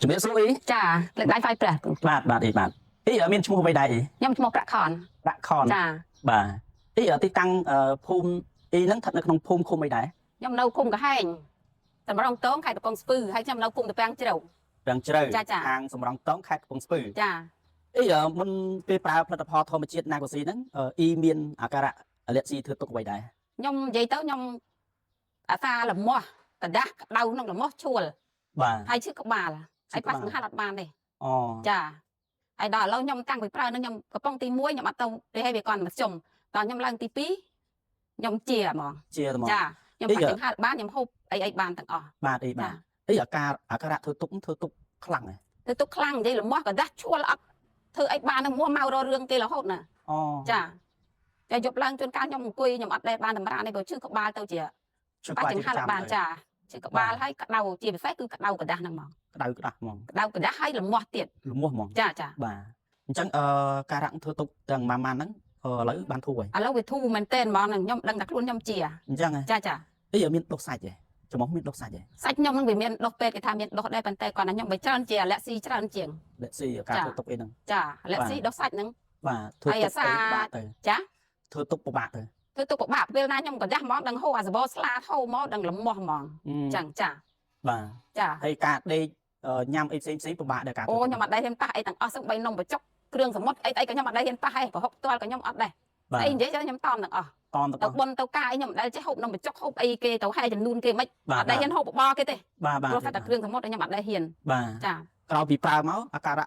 ជំរាបសួរអ៊ីចាលើកដៃហ្វាយប្រាស់បាទអ៊ីអ៊ីមានឈ្មោះអ្វីដែរអ៊ីខ្ញុំឈ្មោះប្រាក់ខនចាបាទអ៊ីទីតាំងភូមិអ៊ីហ្នឹងស្ថិតនៅក្នុងភូមិឃុំអីដែរខ្ញុំនៅឃុំកហែងសម្រងតងខេត្តកំពង់ស្ពឺហើយខ្ញុំនៅភូមិតាពាំងជ្រៅខាងសម្រងតងខេត្តកំពង់ស្ពឺចាអ៊ីមុនពេលប្រើផលិតផលធម្មជាតិណាកូស៊ីហ្នឹងអ៊ីមានអាការៈលាក់ស៊ីធ្វើទុកអ្វីដែរខ្ញុំនិយាយទៅខ្ញុំអាសាលមាស់កដាស់ក្តៅក្នុងលមាស់ឈួលបាទហើយឈឺក្បាលហើយប៉ះសង្ហាត់អត់បានទេអូចាហើយដល់ឥឡូវខ្ញុំតាំងពីប្រើនឹងខ្ញុំកំប៉ុងទី1ខ្ញុំអត់ទៅទេឲ្យវាគាត់មកជុំដល់ខ្ញុំឡើងទី2ខ្ញុំជាហ្មងជាហ្មងចាខ្ញុំប៉ះសង្ហាត់បានខ្ញុំហូបអីបានទាំងអស់បាទអ៊ីបាទអ៊ីអាការៈធ្វើទុកខ្លាំងហ្នឹងធ្វើទុកខ្លាំងនិយាយលមាស់កដាស់ឈួលអត់ធ្វើអីបាននឹងមួមកររឿងគេរហូតណាអូចាតែយប់ឡើងជួនកាលខ្ញុំអង្គុយខ្ញុំអត់ដែរបានតម្រានេះបើឈឺក្បាលទៅជាប៉ះចង្ហាត់បានចាឈឺក្បាលហើយក្តៅជាពិសេសគឺក្តៅកដាស់ហ្នឹងហ្មងក្តៅហ្មងក្តៅកដាស់ហើយលមាស់ទៀតលមាស់ហ្មងចាបាទអញ្ចឹងការៈធ្វើទុកទាំងម៉ាម៉ាហ្នឹងឥឡូវបានធូរហើយឥឡូវវាធូរមែនតើហ្មងខ្ញុំដឹងតែខ្លួនខ្ញុំជាអញ្ចឹងចាអីមានដុសសាច់ទេចំមកមានដុសសាច់ទេសាច់ខ្ញុំនឹងវាមានដុសពេទ្យគេថាមានដុសដែរប៉ុន្តែគាត់ថាខ្ញុំបីច្រើនជាលាក់ស៊ីច្រើនជាងលាក់ស៊ីការធ្វើទុកអីហ្នឹងចាលាក់ស៊ីដុសសាច់ហ្នឹងបាទធ្វើទុកពិបាកទៅចាធ្វើទុកពិបាកទៅធ្វើទុកពិបាកពេលណាខ្ញុំក៏ដាស់ហ្មងដឹងហូរអាសបោស្លាហូរមកដឹងលមាស់ហ្មងចឹងចាបាទចាហើយការដេកញ៉ាំអីផ្សេងពិបាកដែរការអូខ្ញុំអត់ដែរហ៊ានប៉ះអីទាំងអស់សឹងបីនំបញ្ចុកគ្រឿងសមុទ្រអីក៏ខ្ញុំអត់ដែរហ៊ានប៉ះឯងប្រហុកផ្ទាល់ក៏ខ្ញុំអត់ដែរអីនិយាយទៅខ្ញុំតមទាំងអស់ទៅបុនទៅការអីខ្ញុំមិនដែលចេះហូបនំបញ្ចុកហូបអីគេទៅហែចំនួនគេមិនអត់ដែរហ៊ានហូបបបរគេទេបាទព្រោះតែគ្រឿងសមុទ្រខ្ញុំអត់ដែរហ៊ានបាទចាក្រោយពីប្រើមកអាការៈ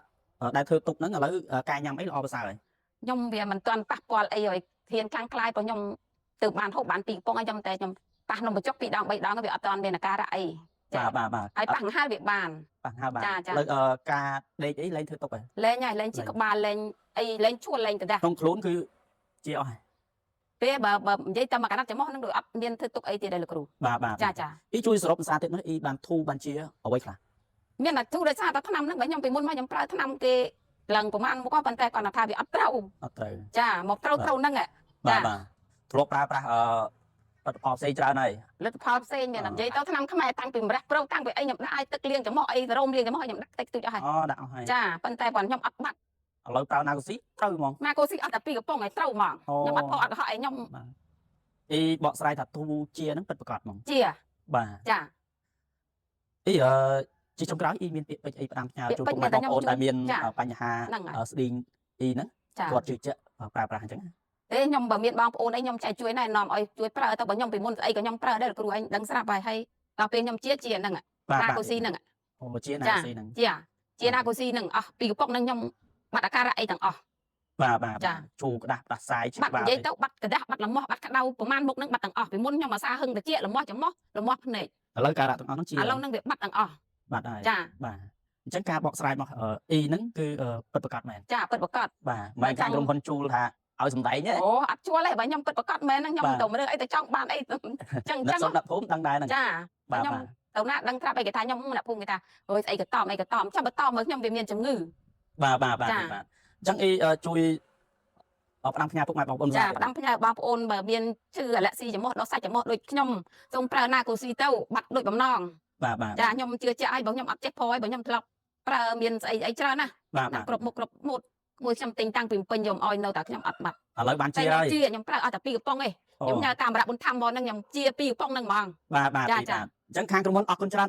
ដែលធ្វើទុកហ្នឹងឥឡូវការញ៉ាំអីល្អប្រសើរហើយខ្ញុំវាមិនទាន់ប៉ះពាល់អីឲ្យធានខ្លាំងខ្លាយព្រោះខ្ញុំទៅបានហូបបាន2កំប៉ុងហើយខ្ញុំតែខ្ញុំប៉ះនំបញ្ចុក2ដង3ដងវាអត់ទាន់មានអាការៈអីបាទហើយប៉ះហាលវាបានប៉ះហាលបានឥឡូវការដេកអីលែងធ្វើទុកហើយលែងជាក្បាលលែងអីលែងឈួលលែងកដាស់ក្នុងខ្លួនគឺជាអស់ហើយពេលបើនិយាយតាមកណាត់ចំោះនឹងដូចអត់មានធ្វើទុកអីទៀតទេលោកគ្រូបាទចាអ៊ីជួយសរុបភាសាទៀតនោះអ៊ីបានធូរបានជាអ្វីខ្លះមានតែធូរដោយសារតែថ្នាំហ្នឹងបើខ្ញុំពីមុនមកខ្ញុំប្រើថ្នាំគេឡើងប្រហែលមកប៉ុន្តែគាត់ថាវាអត់ត្រូវចាមកត្រូវហ្នឹងបាទធ្លាប់ប្រើប្រាស់លទ្ធផលផ្សេងច្រើនហើយលទ្ធផលផ្សេងមាននិយាយទៅថ្នាំខ្មែរតាំងពីម្រះប្រូតាំងពីអីខ្ញុំដាក់ឲ្យទឹកលាងចំោះអីរោមលាងចំោះខ្ញុំដាក់តិចតួចអស់ហើយដាក់អស់ហើយចាប៉ុន្តែបើខ្ញុំអត់បាត់ឥឡូវប្រើណាកូស៊ីត្រូវហ្មងណាកូស៊ីអត់តែ2កំប៉ុងឲ្យត្រូវហ្មងខ្ញុំអត់ផកអត់កុហកឲ្យខ្ញុំអ៊ីបកស្រាយថាទូជាហ្នឹងពិតប្រាកដហ្មងជាបាទចាអ៊ីជាចុងក្រោយអ៊ីមានពាក្យពេចន៍អីផ្ដាំផ្ញើជូនពុកម៉ែបងប្អូនដែលមានបញ្ហាស្តៀងអ៊ីហ្នឹងគាត់ជឿជាក់ប្រើប្រាស់អញ្ចឹងទេខ្ញុំបើមានបងប្អូនអីខ្ញុំចែកជួយណែនាំឲ្យជួយប្រើទៅបើខ្ញុំពីមុនស្អីក៏ខ្ញុំប្រើដែរគ្រូឯងដឹងស្រាប់ហើយដល់ពេលខ្ញុំជាហ្នឹងណាកូស៊ីហ្នឹងអូជាណាកូស៊ីហ្នឹងជាណាកូស៊ីហ្នឹងអស់2កំប៉ុងហ្នឹងខ្ញុំបាត់អាការៈអីទាំងអស់បាទជូរក្តាស់ផ្ដាសាយបាត់និយាយទៅបាត់កដាស់បាត់លមាស់បាត់ក្តៅប្រមាណមុខហ្នឹងបាត់ទាំងអស់ពីមុនខ្ញុំអាសាហឹងតិចលមាស់ចំោះលមាស់ភ្នែកឥឡូវការៈទាំងអស់ហ្នឹងជាឥឡូវហ្នឹងវាបាត់ទាំងអស់បាត់ហើយចាបាទអញ្ចឹងការបកស្រាយមកអ៊ីហ្នឹងគឺពិតប្រាកដមែនចាពិតប្រាកដបាទមិនខាងក្រុមហ៊ុនជួលថាឲ្យសំដែងទេអូអត់ជួលទេបើខ្ញុំពិតប្រាកដមែនខ្ញុំទៅមើលអីទៅចង់បានអីចឹងអ្នកភូមិដឹងដែរហ្នឹងចាខ្ញុំទៅណាដឹងត្រាប់អីគេថាខ្ញុំអ្នកភូមិគេថាអើយស្អីក៏តមចាំបន្តមើលខ្ញុំវាមានជំងឺបាទអញ្ចឹងអ៊ីជួយផ្ដាំផ្ញើពុកម៉ែបងប្អូនចាផ្ដាំផ្ញើបងប្អូនបើមានឈឺអាឡែស៊ីចំោះដោះសាច់ចំោះដូចខ្ញុំសូមប្រើណាកូស៊ីទៅបាត់ដូចបំណងបាទចាខ្ញុំជឿជាក់ឲ្យបើខ្ញុំអត់ចេះផហើយបើខ្ញុំធ្លាប់ប្រើមានស្អីច្រើនណាគ្រប់មុខគ្រប់មុតមួយខ្ញុំទិញតាំងពីពេញខ្ញុំឲ្យនៅតែខ្ញុំអត់បាត់ឥឡូវបានជាហើយខ្ញុំប្រើអត់តែ2កំប៉ុងឯងខ្ញុំញ៉ាំតាមរៈបុនធម្មមកហ្នឹងខ្ញុំជា2កំប៉ុងហ្នឹងហ្មងបាទអញ្ចឹងខាងក្រុមហ៊ុនអរគុណច្រើន